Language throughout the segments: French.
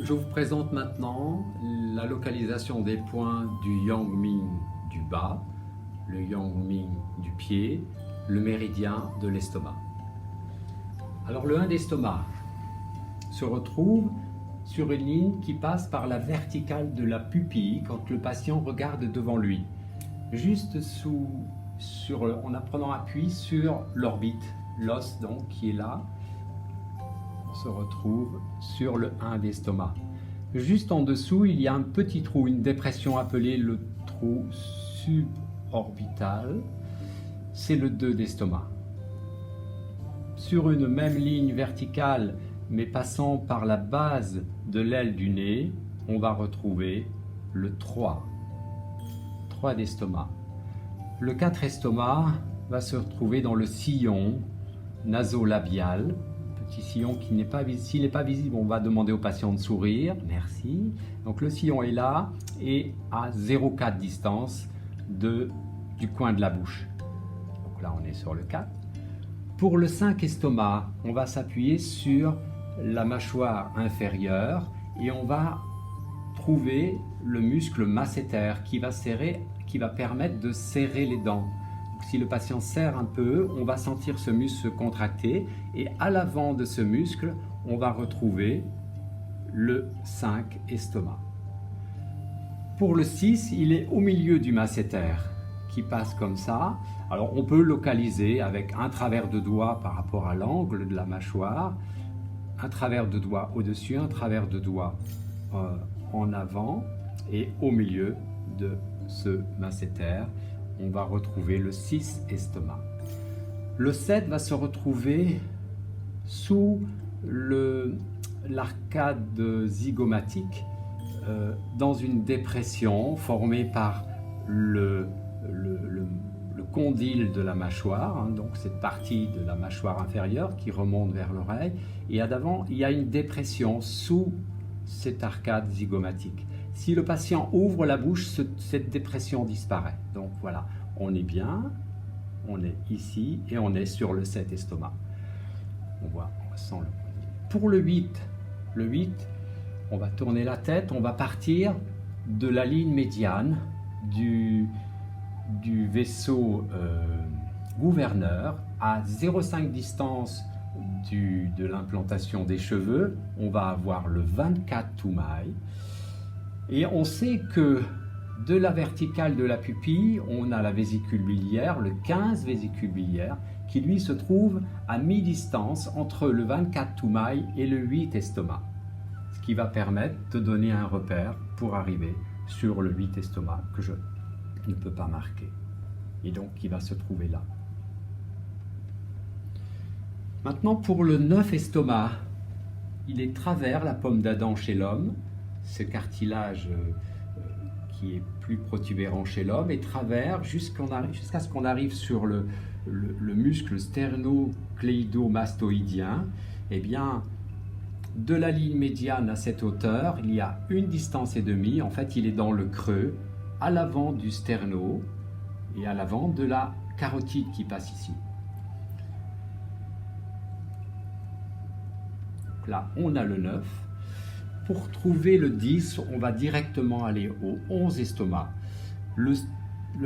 Je vous présente maintenant la localisation des points du Yang-Ming du bas, le Yang-Ming du pied, le méridien de l'estomac. Alors le 1 d'estomac se retrouve sur une ligne qui passe par la verticale de la pupille quand le patient regarde devant lui, juste en prenant appui sur l'orbite, l'os donc qui est là. Se retrouve sur le 1 d'estomac. Juste en dessous, il y a un petit trou, une dépression appelée le trou suborbital. C'est le 2 d'estomac. Sur une même ligne verticale, mais passant par la base de l'aile du nez, on va retrouver le 3 d'estomac. Le 4 estomac va se retrouver dans le sillon nasolabial. Petit sillon qui n'est pas visible. S'il n'est pas visible, on va demander au patient de sourire. Merci. Donc le sillon est là et à 0,4 distance du coin de la bouche. Donc là, on est sur le 4. Pour le 5 estomac, on va s'appuyer sur la mâchoire inférieure et on va trouver le muscle masséter qui va permettre de serrer les dents. Si le patient serre un peu, on va sentir ce muscle se contracter et à l'avant de ce muscle, on va retrouver le 5 estomac. Pour le 6, il est au milieu du masséter qui passe comme ça. Alors on peut localiser avec un travers de doigt par rapport à l'angle de la mâchoire, un travers de doigt au-dessus, un travers de doigt en avant et au milieu de ce masséter. On va retrouver le 6 estomac. Le 7 va se retrouver sous l'arcade zygomatique dans une dépression formée par le condyle de la mâchoire, hein, donc cette partie de la mâchoire inférieure qui remonte vers l'oreille, et à d'avant il y a une dépression sous cette arcade zygomatique. Si le patient ouvre la bouche, cette dépression disparaît. Donc voilà, on est bien, on est ici et on est sur le 7 estomac. On ressent le condyle. Pour le 8, on va tourner la tête, on va partir de la ligne médiane du vaisseau gouverneur à 0,5 distance de l'implantation des cheveux. On va avoir le 24 Toumaï. Et on sait que de la verticale de la pupille, on a la vésicule biliaire, le 15 vésicule biliaire, qui lui se trouve à mi-distance entre le 24 Toumaï et le 8 estomac. Ce qui va permettre de donner un repère pour arriver sur le 8 estomac que je ne peux pas marquer. Et donc qui va se trouver là. Maintenant pour le 9 estomac, il est travers la pomme d'Adam chez l'homme. Ce cartilage qui est plus protubérant chez l'homme et travers jusqu'à ce qu'on arrive sur le muscle sternocléidomastoïdien. Eh bien, de la ligne médiane à cette hauteur, il y a une distance et demie. En fait, il est dans le creux, à l'avant du sterno et à l'avant de la carotide qui passe ici. Donc là, on a le 9. Pour trouver le 10, on va directement aller au 11 estomac. Le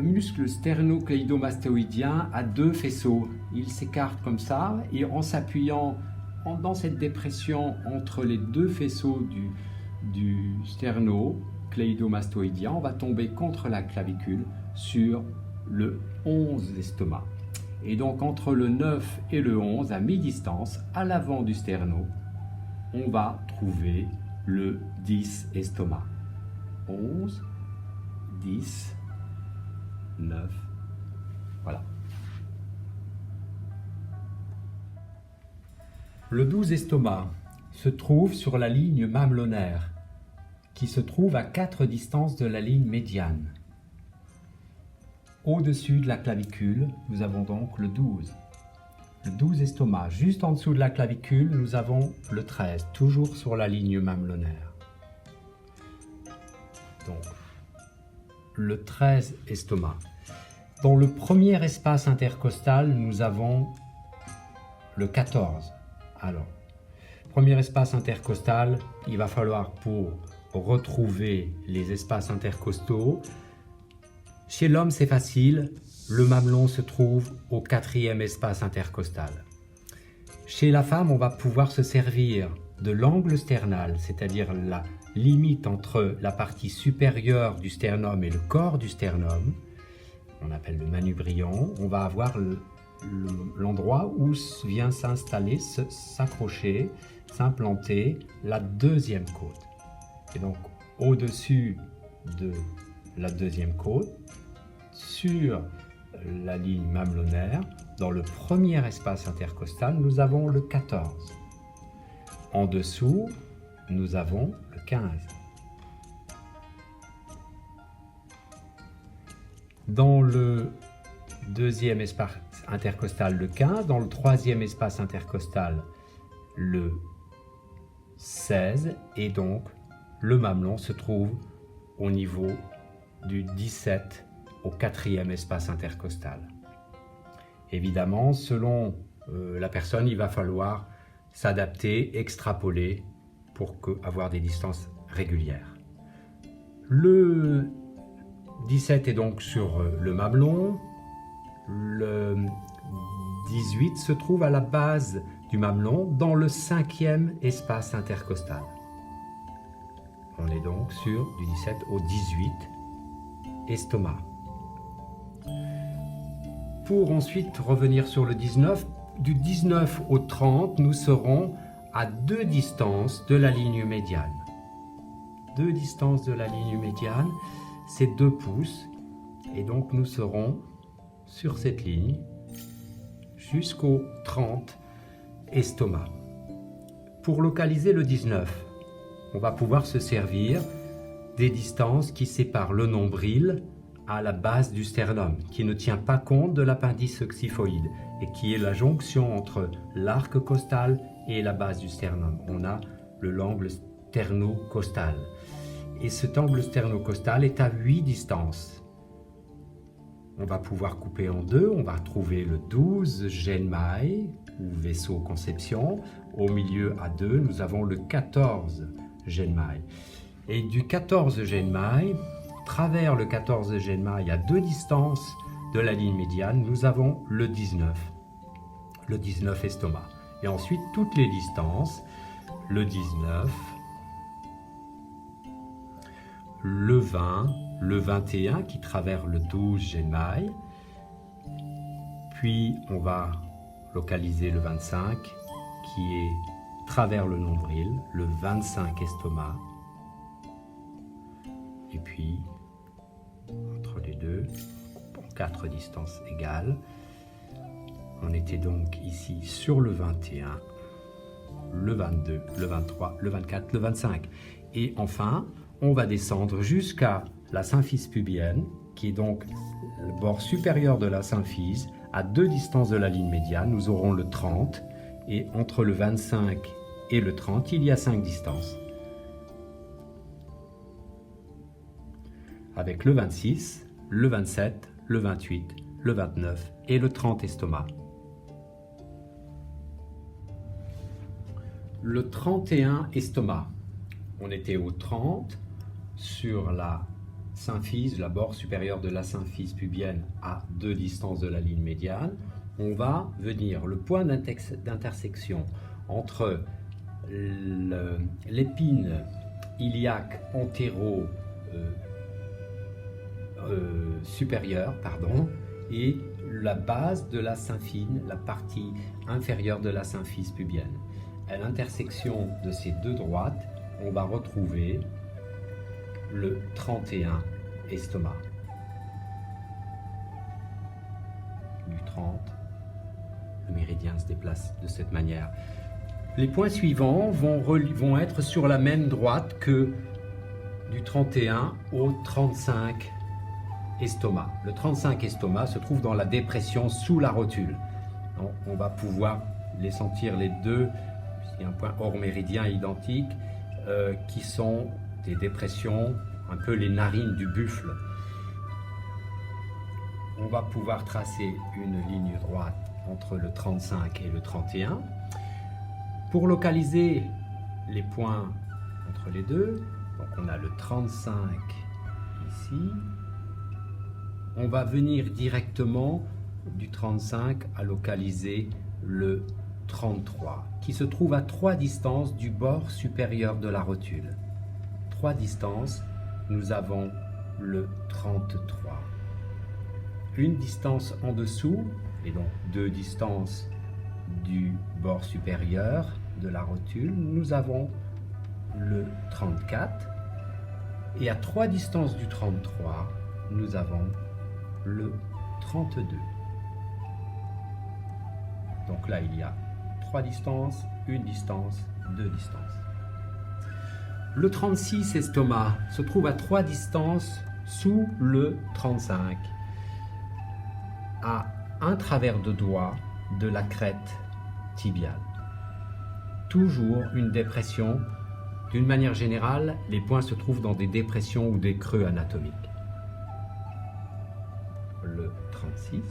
muscle sternocléidomastoïdien a deux faisceaux. Il s'écarte comme ça et en s'appuyant dans cette dépression entre les deux faisceaux du sternocléidomastoïdien, on va tomber contre la clavicule sur le 11 estomac. Et donc entre le 9 et le 11, à mi-distance, à l'avant du sterno, on va trouver le 10 estomac. 11, 10, 9, voilà. Le 12 estomac se trouve sur la ligne mamelonaire, qui se trouve à 4 distances de la ligne médiane. Au-dessus de la clavicule, nous avons donc le 12. Le 12 estomac, juste en dessous de la clavicule, nous avons le 13, toujours sur la ligne mamelonaire. Donc, le 13 estomac. Dans le premier espace intercostal, nous avons le 14. Alors, Premier espace intercostal, il va falloir pour retrouver les espaces intercostaux. Chez l'homme, c'est facile, le mamelon se trouve au 4e espace intercostal. Chez la femme, on va pouvoir se servir de l'angle sternal, c'est-à-dire la limite entre la partie supérieure du sternum et le corps du sternum. On appelle le manubrium. On va avoir l'endroit où vient s'installer, s'accrocher, s'implanter la deuxième côte. Et donc, au-dessus de la deuxième côte, sur la ligne mamelonaire, dans le premier espace intercostal, nous avons le 14. En dessous, nous avons le 15. Dans le deuxième espace intercostal, le 15. Dans le troisième espace intercostal, le 16. Et donc, le mamelon se trouve au niveau du 17 au 4e espace intercostal. Évidemment, selon la personne, il va falloir s'adapter, extrapoler pour avoir des distances régulières. Le 17 est donc sur le mamelon. Le 18 se trouve à la base du mamelon dans le 5e espace intercostal. On est donc sur du 17 au 18 estomac. Pour ensuite revenir sur le 19, du 19 au 30, nous serons à 2 distances de la ligne médiane. 2 distances de la ligne médiane, c'est 2 pouces. Et donc nous serons sur cette ligne jusqu'au 30 estomac. Pour localiser le 19, on va pouvoir se servir des distances qui séparent le nombril à la base du sternum, qui ne tient pas compte de l'appendice oxyphoïde et qui est la jonction entre l'arc costal et la base du sternum. On a l'angle sternocostal. Et cet angle sternocostal est à 8 distances. On va pouvoir couper en deux. On va trouver le 12 genmailles, ou vaisseau conception. Au milieu, à 2, nous avons le 14 genmailles. Et du 14 genmailles, travers le 14 genmailles, à 2 distances de la ligne médiane, nous avons le 19 estomac. Et ensuite, toutes les distances, le 19, le 20, le 21 qui traverse le 12 genmailles, puis on va localiser le 25 qui est travers le nombril, le 25 estomac, et puis entre les deux, pour 4 distances égales. On était donc ici sur le 21, le 22, le 23, le 24, le 25. Et enfin, on va descendre jusqu'à la symphyse pubienne, qui est donc le bord supérieur de la symphyse, à 2 distances de la ligne médiane. Nous aurons le 30, et entre le 25 et le 30, il y a 5 distances. Avec le 26, le 27, le 28, le 29 et le 30 estomac. Le 31 estomac. On était au 30 sur la symphyse, la bord supérieur de la symphyse pubienne à 2 distances de la ligne médiane. On va venir, le point d'intersection entre l'épine iliaque antéro supérieure, et la base de la symphyne, la partie inférieure de la symphyse pubienne. À l'intersection de ces deux droites, on va retrouver le 31 estomac. Du 30, le méridien se déplace de cette manière. Les points suivants vont être sur la même droite que du 31 au 35 estomac. Le 35 estomac se trouve dans la dépression sous la rotule. Donc, on va pouvoir les sentir les deux, il y a un point hors méridien identique, qui sont des dépressions, un peu les narines du buffle. On va pouvoir tracer une ligne droite entre le 35 et le 31. Pour localiser les points entre les deux, donc on a le 35 ici, on va venir directement du 35 à localiser le 33, qui se trouve à 3 distances du bord supérieur de la rotule. 3 distances, nous avons le 33. Une distance en dessous, et donc 2 distances du bord supérieur de la rotule, nous avons le 34. Et à 3 distances du 33, nous avons le 32. Donc là, il y a 3 distances, une distance, 2 distances. Le 36 estomac se trouve à 3 distances sous le 35, à un travers de doigt de la crête tibiale. Toujours une dépression. D'une manière générale, les points se trouvent dans des dépressions ou des creux anatomiques. Le 36.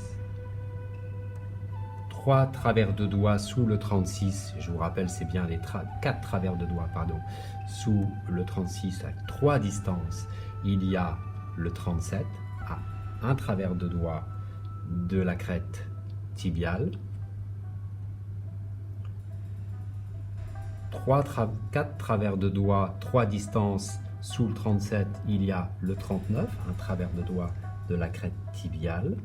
3 travers de doigts sous le 36. Je vous rappelle, c'est bien les 4 travers de doigts, pardon, sous le 36 à 3 distances. Il y a le 37 à un travers de doigt de la crête tibiale. 4 travers de doigts, 3 distances sous le 37, il y a le 39, un travers de doigt de la crête tibiale.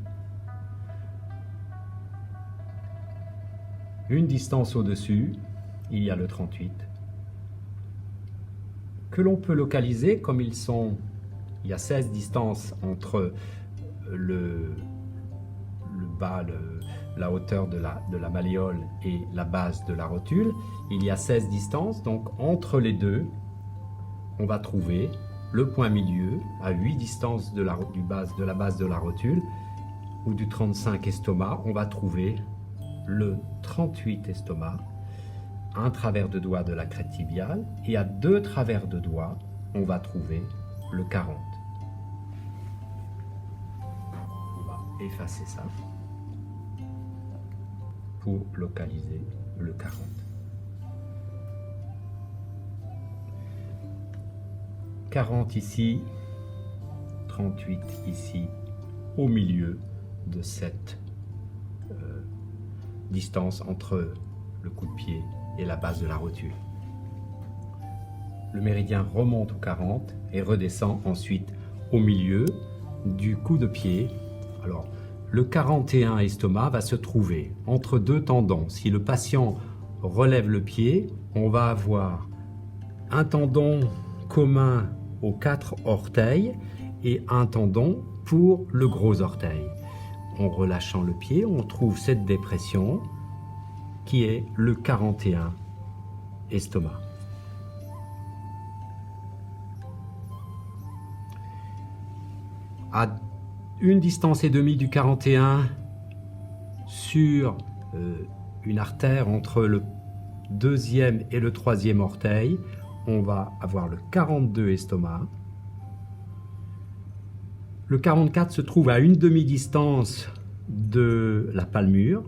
Une distance au-dessus, il y a le 38, que l'on peut localiser comme il y a 16 distances entre le bas, la hauteur de la malléole et la base de la rotule. Il y a 16 distances, donc entre les deux, on va trouver le point milieu à 8 distances de la base de la rotule, ou du 35 estomac, on va trouver le 38 estomac, un travers de doigt de la crête tibiale, et à 2 travers de doigt, on va trouver le 40. On va effacer ça pour localiser le 40. « 40 ici, 38 ici, au milieu de cette distance entre le coup de pied et la base de la rotule. Le méridien remonte au 40 et redescend ensuite au milieu du coup de pied. Alors, le 41 estomac va se trouver entre 2 tendons. Si le patient relève le pied, on va avoir un tendon commun aux 4 orteils et un tendon pour le gros orteil. En relâchant le pied, on trouve cette dépression qui est le 41 estomac. À 1 distance et demie du 41, sur une artère entre le 2e et le 3e orteil, on va avoir le 42 estomac. Le 44 se trouve à une demi-distance de la palmure,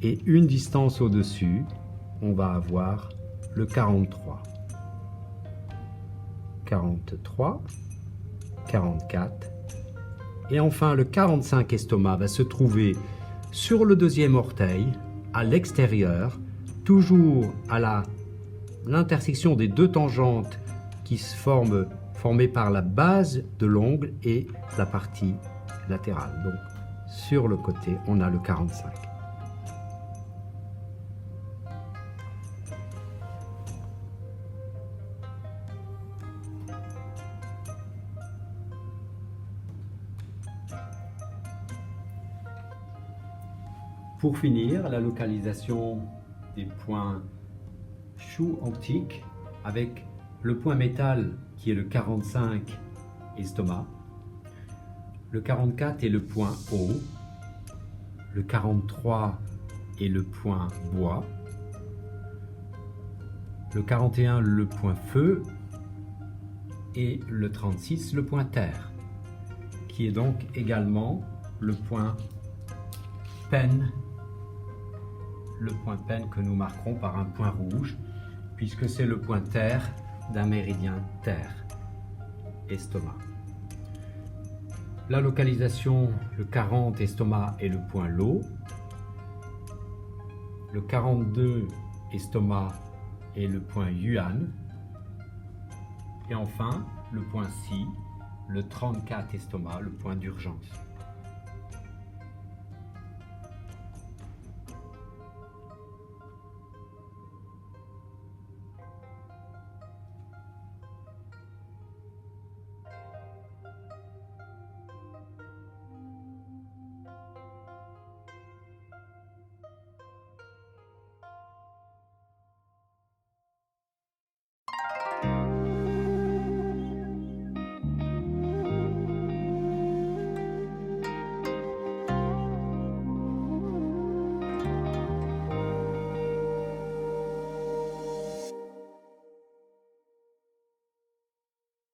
et une distance au-dessus, on va avoir le 43. 43, 44, et enfin le 45 estomac va se trouver sur le 2e orteil, à l'extérieur, toujours à l'intersection des 2 tangentes qui se formées par la base de l'ongle et la partie latérale. Donc sur le côté, on a le 45. Pour finir, la localisation des points choux antiques avec le point métal qui est le 45 estomac, le 44 est le point haut, le 43 est le point bois, le 41 le point feu et le 36 le point terre, qui est donc également le point peine, le point peine que nous marquerons par un point rouge, puisque c'est le point terre d'un méridien terre, estomac. La localisation, le 40 estomac est le point Lo. Le 42 estomac est le point Yuan. Et enfin, le point Si, le 34 estomac, le point d'urgence.